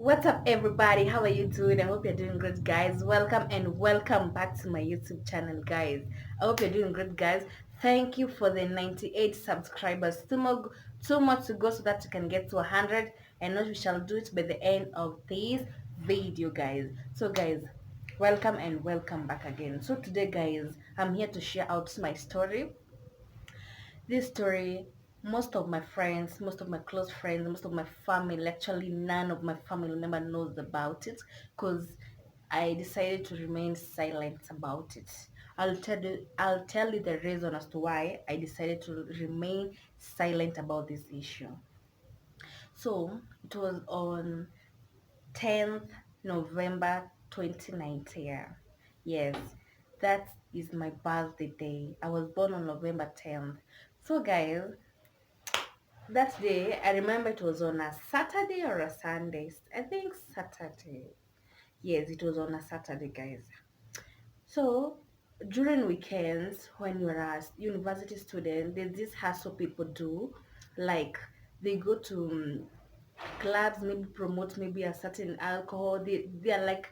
What's up, everybody? How are you doing? I hope you're doing great, guys. Welcome and welcome back to my YouTube channel, guys. I hope you're doing great, guys. Thank you for the 98 subscribers. Two more to go so that you can get to 100, and we shall do it by the end of this video, guys. So, guys, welcome and welcome back again. So today, guys, I'm here to share out my story. This story, most of my friends, most of my close friends, most of my family, actually none of my family member knows about it because I decided to remain silent about it. I'll tell you the reason as to why I decided to remain silent about this issue. So it was on 10th November 2019. Yes, that is my birthday day. I was born on November 10th. So guys, that day, I remember it was on a Saturday or a Sunday. I think Saturday. Yes, it was on a Saturday, guys. So during weekends, when you're a university student, there's this hustle people do, like they go to clubs, maybe promote maybe a certain alcohol. They are like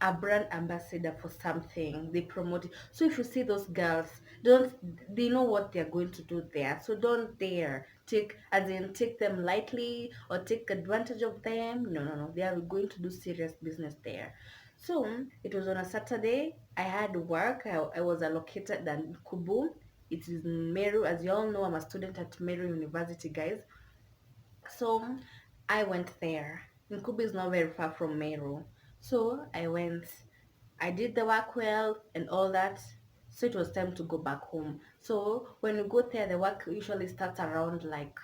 a brand ambassador for something. They promote it. So if you see those girls, don't they know what they're going to do there? So don't dare take them lightly or take advantage of them. No, no, no. They are going to do serious business there. So it was on a Saturday. I had work. I was allocated at Kubu. It is in Meru. As you all know, I'm a student at Meru University, guys. So I went there. Nkubi is not very far from Meru. So I went. I did the work well and all that. So it was time to go back home. So when you go there, the work usually starts around like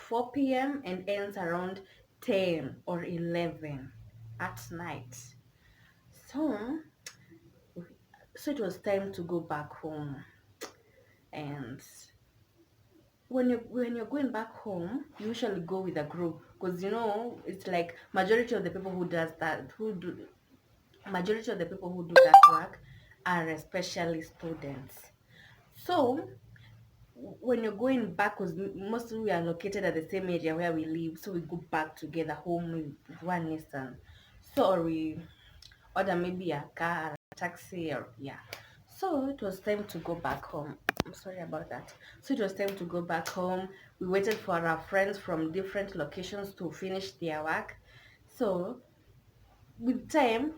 4 p.m. and ends around 10 or 11 at night. So so it was time to go back home. And when you're going back home, you usually go with a group because it's like majority of the people who do that work are especially students. So when you're going back, because mostly we are located at the same area where we live, so we go back together home with one Nissan. So we order maybe a car, a taxi, or yeah. So it was time to go back home. I'm sorry about that. So it was time to go back home. We waited for our friends from different locations to finish their work. So with time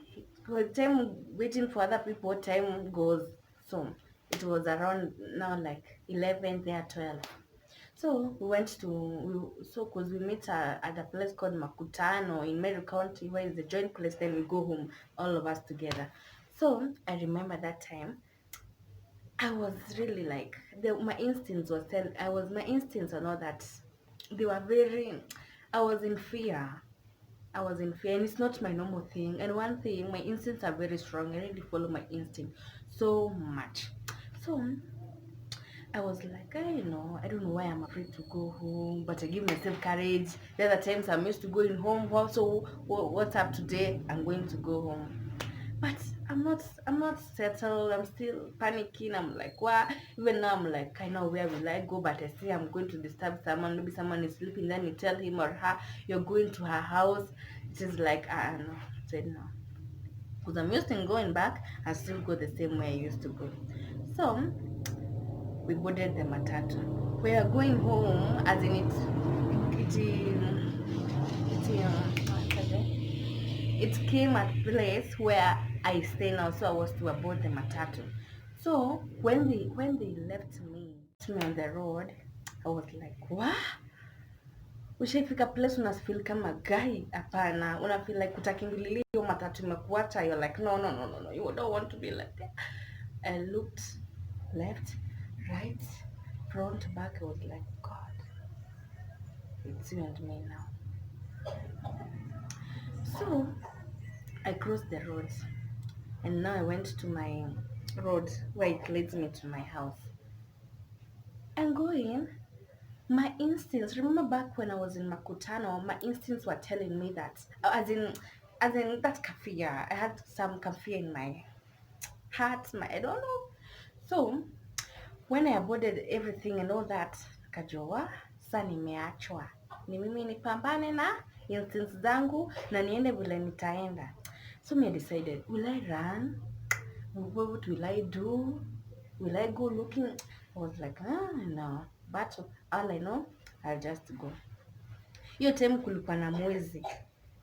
waiting for other people, time goes. So it was around now like 11 there, 12. So we went to because we meet at a place called Makutano in Meru County, where is the joint place. Then we go home, all of us together. So I remember that time I was really like my instincts was tell I was my instincts and all that, they were very, I was in fear. I was in fear, and it's not my normal thing. And one thing, my instincts are very strong. I really follow my instinct so much. So I was like, I don't know why I'm afraid to go home, but I give myself courage. The other times I'm used to going home. So what's up today? I'm going to go home. But I'm not settled. I'm still panicking. I'm like, what? Even now I'm like, I know where will I go, but I see I'm going to disturb someone. Maybe someone is sleeping. Then you tell him or her you're going to her house. It is like, no. I said no. Because I'm used to going back, I still go the same way I used to go. So we boarded the matatu. We are going home, as in it came at place where I stay now, so I was to aboard the matatu. So when they left me on the road, I was like, what? Ushaifika place unafeel kama gai? Hapana, unafeel like utakimbililia hiyo matatu imekuacha. You're like, no, no, no, no, no, you don't want to be like that. I looked left, right, front, back. I was like, God, it's you and me now. So I crossed the road, and now I went to my road where it leads me to my house. And going, my instincts. Remember back when I was in Makutano, my instincts were telling me that, as in that kafia. I had some kafia in my heart. I don't know. So when I boarded everything and all that, kajua sasa nimeachwa, ni mimi nipambane na instincts zangu na niende vile nitaenda. So me decided, will I run? What will I do? Will I go looking? I was like, no. But all I know, I'll just go. Hiyo time kulikuwa na mwezi.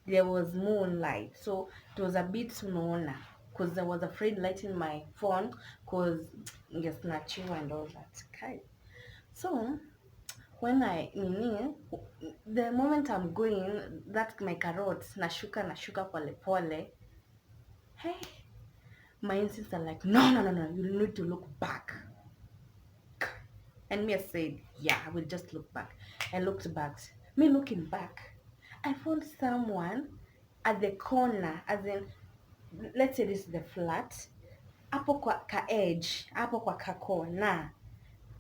There was moonlight. So it was a bit unaona. Because I was afraid lighting my phone. Because ningesnatchiwa and all that. Okay. So when the moment I'm going, that my carrots, nashuka pole pole. Hey, my instincts are like, no, you need to look back. And me, I said, yeah, I will just look back. I looked back. Me looking back, I found someone at the corner, as in, let's say this is the flat. Hapo kwa ka edge, hapo kwa ka corner,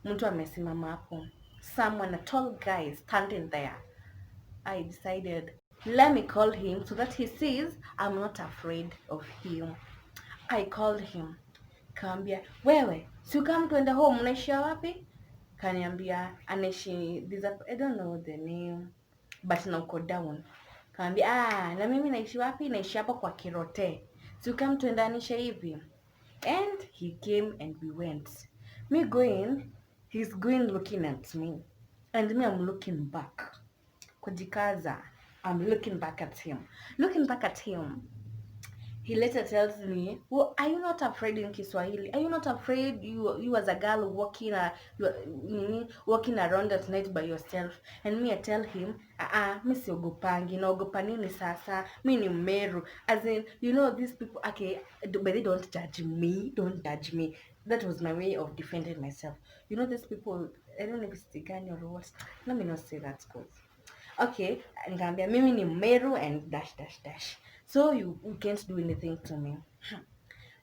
mtu amesimama hapo. Someone, a tall guy, standing there. I decided, let me call him so that he sees I'm not afraid of him. I called him. Kaambia, wewe, si ukam tuende home, unaishia wapi? Kaniambia, anaishi, I don't know the name, but na uko down. Kaambia, na mimi naishi wapi? Naishi hapa kwa Kirote. Si ukam tuendanisha hivi. And he came and we went. Me going, he's going looking at me. And me, I'm looking back. Kujikaza, I'm looking back at him. Looking back at him, he later tells me, well, are you not afraid in Kiswahili? Are you not afraid you as a girl walking around at night by yourself? And me, I tell him, mi siogopangi, naogopa nini sasa? Mi ni Meru. As in, these people, okay, but they don't judge me. Don't judge me. That was my way of defending myself. These people, I don't know if it's Tigani or what. Let me not say that, cause okay, nikaambia mimi ni Meru and dash dash dash. So you can't do anything to me.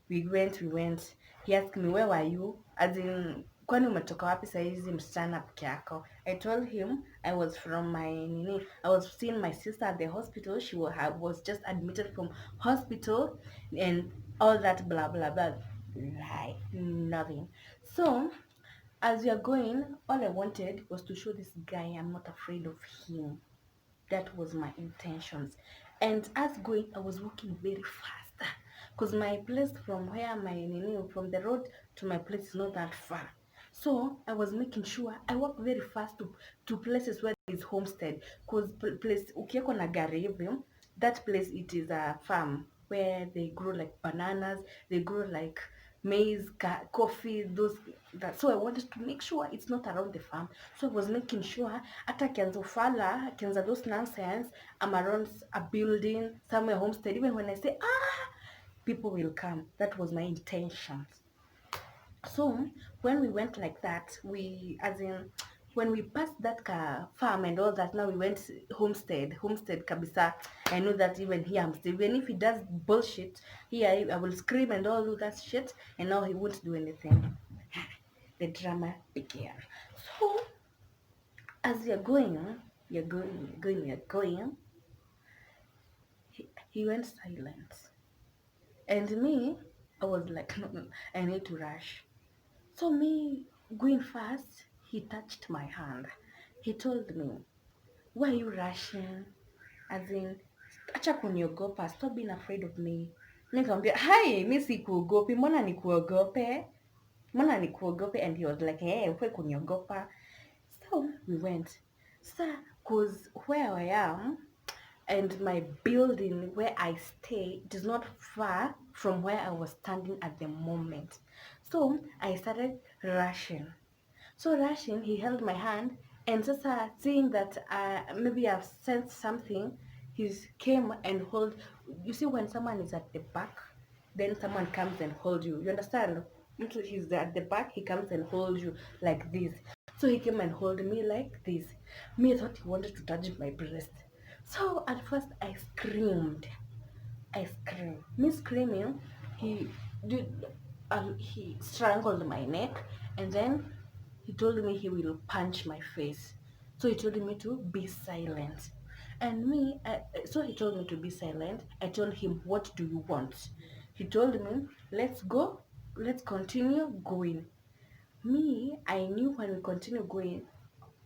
We went. He asked me, where were you? As in, kwani umetoka wapi saa hizi msichana peke yako? I told him I was from I was seeing my sister at the hospital. She was just admitted from hospital and all that blah blah blah. Lie, nothing. So as we are going, all I wanted was to show this guy I'm not afraid of him. That was my intentions. And as going, I was walking very fast. Because my place from from the road to my place is not that far. So I was making sure I walk very fast to places where there is homestead. Because place, ukieko na gari hivi, that place, it is a farm where they grow like bananas, they grow like maize, coffee, so I wanted to make sure it's not around the farm. So I was making sure hata kianza those nonsense, I'm around a building, somewhere homestead. Even when I say people will come. That was my intention. So when we went like that, when we passed that farm and all that, now we went homestead kabisa. I know that even here I'm still, even if he does bullshit here, I will scream and all that shit, and now he won't do anything. The drama began. So as you're going, he went silent, and me, I was like, no, I need to rush. So me going fast, he touched my hand. He told me, why are you rushing? As in, acha kuniogopa, stop being afraid of me. Nikamwambia, hi, mi sikuogopi, mbona nikuogope? And he was like, hey, ukwe kuniogopa. So we went. So, cause where I am and my building where I stay, it is not far from where I was standing at the moment. So I started rushing. So rushing, he held my hand, and sasa seeing that maybe I've sensed something, he came and hold. You see, when someone is at the back, then someone comes and hold you. You understand? He's at the back, he comes and holds you like this. So he came and hold me like this. Me, I thought he wanted to touch my breast. So at first I screamed. Me screaming, he did. He strangled my neck, and then he told me he will punch my face. So he told me to be silent. And me, so he told me to be silent. I told him, what do you want? He told me, let's go, let's continue going. Me, I knew when we continue going,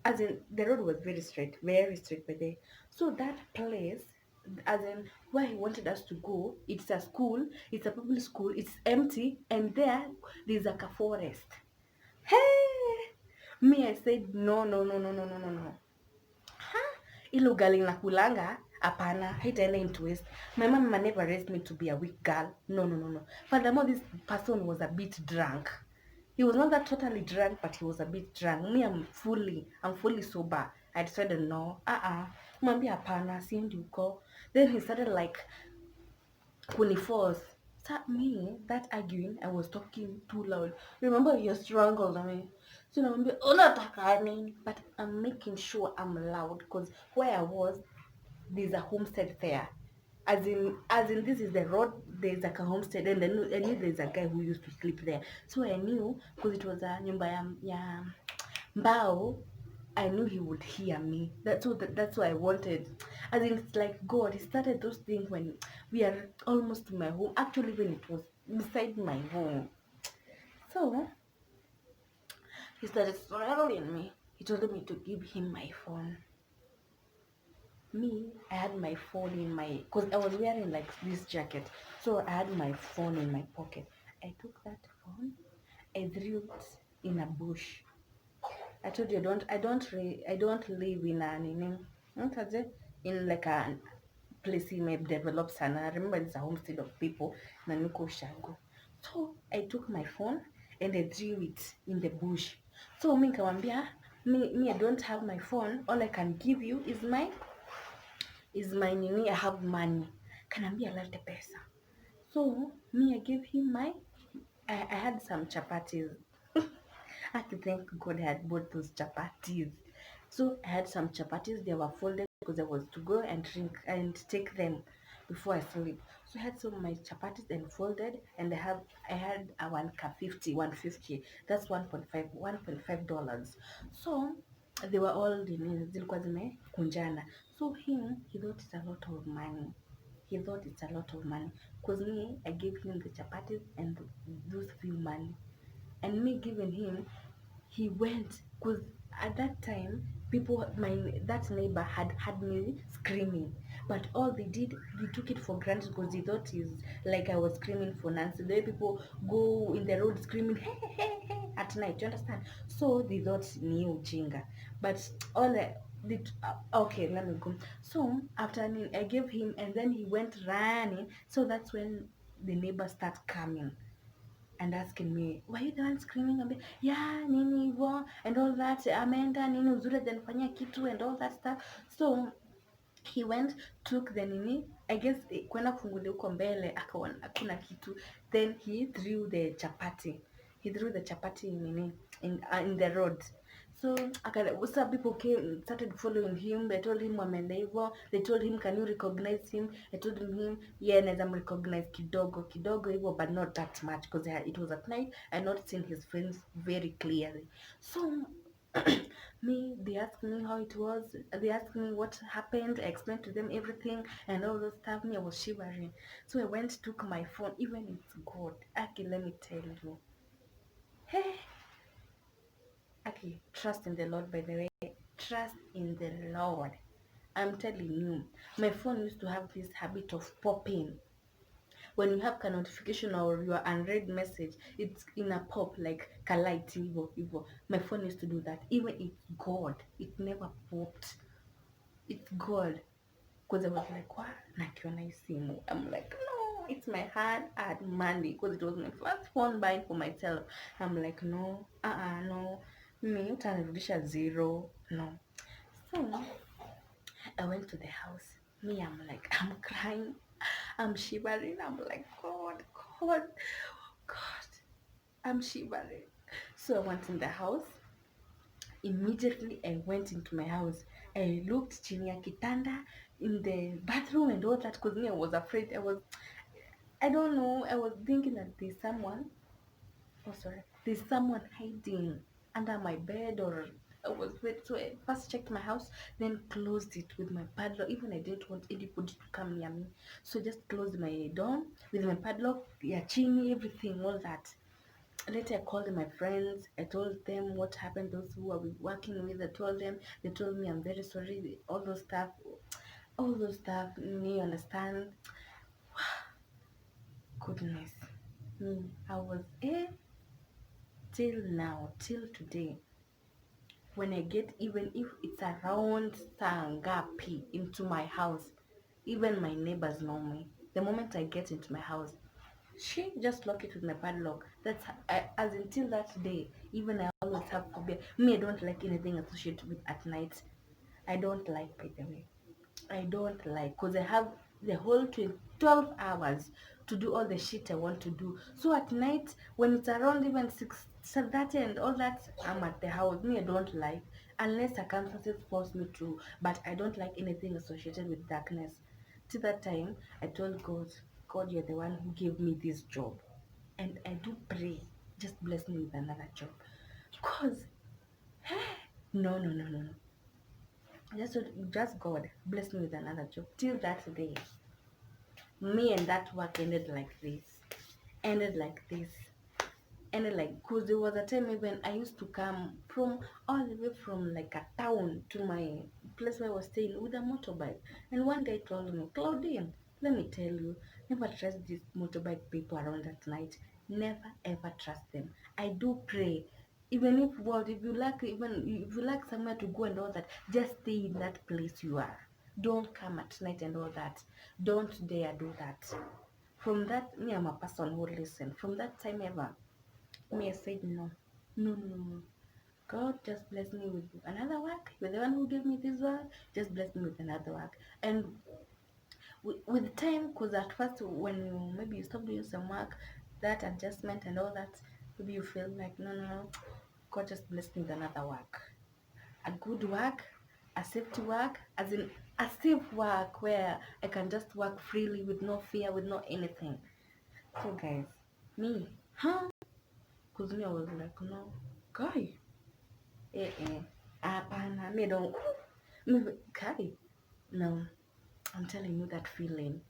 as in the road was very straight by there. So that place, as in where he wanted us to go, it's a school, it's a public school, it's empty, and there's like a forest. Hey, me, I said no, no, no, no, no, no, no, no. Huh? Ile ugali nakulanga hapana, haitaenda into waste. My mama never raised me to be a weak girl. No, no, no, no. Furthermore, this person was a bit drunk. He was not that totally drunk, but he was a bit drunk. Me, I'm fully sober. I decided no, mwambie hapana, siendi huko. Then he started like kuniforce. So me, that arguing, I was talking too loud. Remember, he strangled me. So namwambia unataka nini? But I'm making sure I'm loud because where I was, there's a homestead there. As in this is the road, there's like a homestead, and I knew there's a guy who used to sleep there. So I knew because it was a nyumba ya mbao. I knew he would hear me. That's what I wanted. As in, it's like God, he started those things when we are almost to my home. Actually, when it was beside my home. So he started swallowing me. He told me to give him my phone. Me, I had my phone in my, because I was wearing like this jacket. So I had my phone in my pocket. I took that phone, I threw it in a bush. I told you I don't live in a nini. What is it? In like a place he may develop sana. I remember it's a homestead of people na niko Ushago. So I took my phone and I threw it in the bush. So mi nikamwambia me I don't have my phone. All I can give you is my nini. I have money. Kanambia lete pesa. So me I gave him I had some chapatis. I had to thank God I had bought those chapatis. So I had some chapatis, they were folded because I was to go and drink and take them before I sleep. So I had some of my chapatis and folded, and I had a 150. That's 1.5 dollars. So they were all zilikuwa zimekunjana. So he thought it's a lot of money. He thought it's a lot of money. Because me, I gave him the chapatis and those few money. And me giving him, he went because at that time that neighbor had me screaming, but all they took it for granted because they thought is like I was screaming for Nancy. The way people go in the road screaming hey hey hey at night, you understand? So they thought ni ujinga, but all I did okay, let me go. So after I gave him, and then he went running. So that's when the neighbor start coming and asking me, why you the one screaming? Yeah, nini hivyo and all that, ameenda nini uzuri hajanifanyia kitu and all that stuff. So he went, took the nini, I guess kwenda kufungulia huko mbele akaona hakuna kitu, then he threw the chapati nini in the road. So some people started following him. They told him wameenda hivyo. They told him, can you recognize him? I told him yeah, naweza recognize kidogo kidogo hivyo, but not that much because it was at night. I not seen his friends very clearly. So they asked me how it was. They asked me what happened. I explained to them everything and all those stuff. Me, I was shivering. So I went, took my phone. Even it's God. Aki, let me tell you. Hey, Aki, trust in the Lord, by the way. Trust in the Lord. I'm telling you, my phone used to have this habit of popping. When you have a notification or your unread message, it's in a pop like light evil. My phone used to do that. Even it's God, it never popped. It's God. Because I was like, what? Nakiona hii simu. I'm like, no, it's my hard money. Because it was my first phone buying for myself. I'm like, no, no. Me, utanirudisha zero. No. So, I went to the house. Me, I'm like, I'm crying. I'm shivering. I'm like, God, God, God. I'm shivering. So I went in the house. Immediately I went into my house. I looked chini ya kitanda in the bathroom and all that because me, I was afraid. I don't know, I was thinking that there's someone hiding under my bed or I was wait. So I first checked my house, then closed it with my padlock. Even I didn't want anybody to come near me. So I just closed my door with my padlock, yeah, chini, everything, all that. Later I called my friends. I told them what happened. Those who I was working with, I told them. They told me I'm very sorry. All those stuff. all those stuff. You understand? Goodness me, I was till now, till today. When I get, even if it's around Sangapi into my house, even my neighbors know me. The moment I get into my house, she just lock it with my padlock. That's as until that day. Even I always have phobia. Me, I don't like anything associated with at night. I don't like, by the way. I don't like, because I have the whole 12 hours to do all the shit I want to do. So at night, when it's around even 6:30 and all that, I'm at the house. Me, I don't like, unless circumstances force me to, but I don't like anything associated with darkness. To that time, I told God, God, you're the one who gave me this job. And I do pray, just bless me with another job. Because, no, no, no, no, no. Just God bless me with another job. Till that day, me and that work ended like this. Ended like this. Ended like, because there was a time even I used to come from all the way from like a town to my place where I was staying with a motorbike. And one guy told me, Claudine, let me tell you, never trust these motorbike people around at night. Never ever trust them. I do pray. Even if what, if you like, even if you like somewhere to go and all that, just stay in that place you are. Don't come at night and all that. Don't dare do that. From that, me, I'm a person who listen. From that time ever, me, I said no. No, no, no, no. God just bless me with another work. You're the one who gave me this work. Just bless me with another work. And with time, because at first when you maybe you stop doing some work, that adjustment and all that, maybe you feel like no, no, no. God just bless me with another work, a good work, a safety work, as in a safe work where I can just work freely with no fear, with no anything. So guys, me, huh? Because me, I was like, no, guy, hapana, me don't, me, guy, no, I'm telling you that feeling,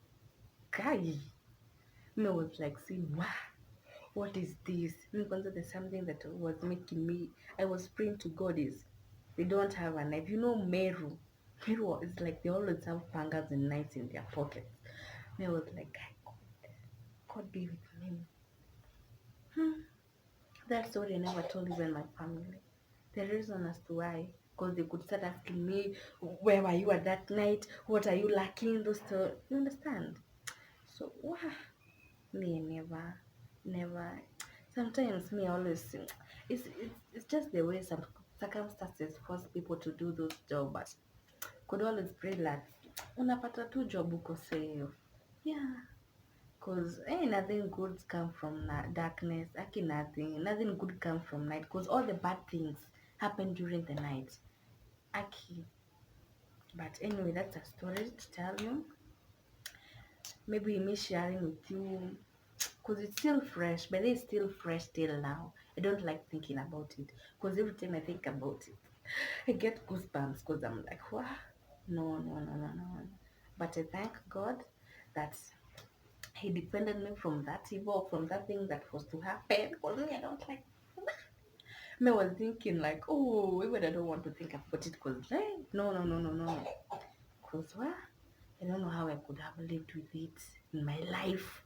guy, me was like, see, wow, what is this? Me, there's something that was making me, I was praying to God is, they don't have a knife. You know, Meru. Meru is like they always have pangas and knives in their pockets. Me, I was like, God be with me. Hmm. That story I never told even my family. The reason as to why, because they could start asking me, where were you at that night? What are you lacking? Those stories. You understand? So, wow. Me, never, never. Sometimes me always, it's just the way some circumstances force people to do those jobs. But could always pray that unapata tu job uko safe. Yeah. Cause nothing good come from darkness. Aki nothing good come from night. Cause all the bad things happen during the night. Aki. But anyway, that's a story to tell you. Maybe me sharing with you, cause it's still fresh, but it's still fresh till now. I don't like thinking about it, cause every time I think about it, I get goosebumps. Cause I'm like, wow, no, no, no, no, no. But I thank God that He defended me from that evil, from that thing that was to happen. Cause me, I don't like. Me I was thinking like, oh, even I don't want to think about it. Cause no, no, no, no, no. Cause what? I don't know how I could have lived with it in my life.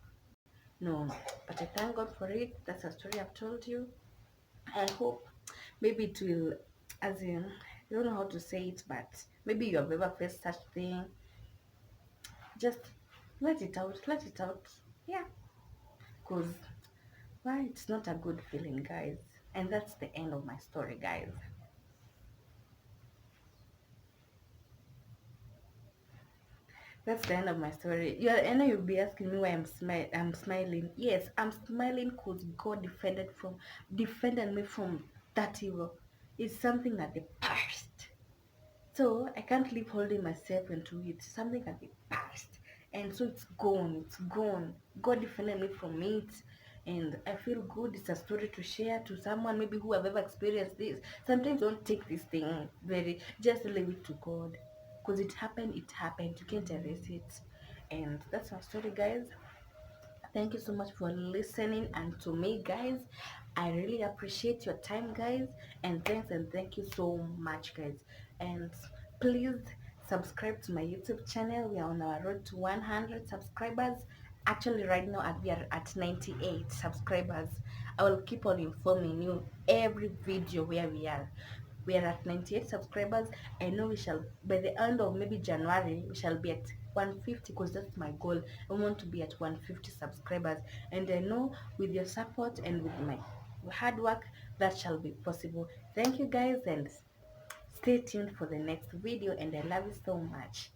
No, but I thank God for it. That's a story I've told you. I hope maybe it will, as in, I don't know how to say it, but maybe you have ever faced such thing. Just let it out, let it out. Yeah, because why it's not a good feeling, guys. And that's the end of my story, guys. That's the end of my story. Yeah, I know you'll be asking me why I'm smiling. Yes, I'm smiling because God defended me from that evil. It's something at the past. So I can't live holding myself into it. Something at the past. And so it's gone. It's gone. God defended me from it. And I feel good. It's a story to share to someone maybe who have ever experienced this. Sometimes don't take this thing very, just leave it to God. Because it happened, it happened. You can't erase it. And that's our story, guys. Thank you so much for listening and to me, guys. I really appreciate your time, guys, and thank you so much, guys. And please subscribe to my YouTube channel. We are on our road to 100 subscribers. Actually, right now we are at 98 subscribers. I will keep on informing you every video where we are. We are at 98 subscribers. I know we shall, by the end of maybe January, we shall be at 150, because that's my goal. I want to be at 150 subscribers, and I know with your support and with my hard work, that shall be possible. Thank you guys, and stay tuned for the next video, and I love you so much.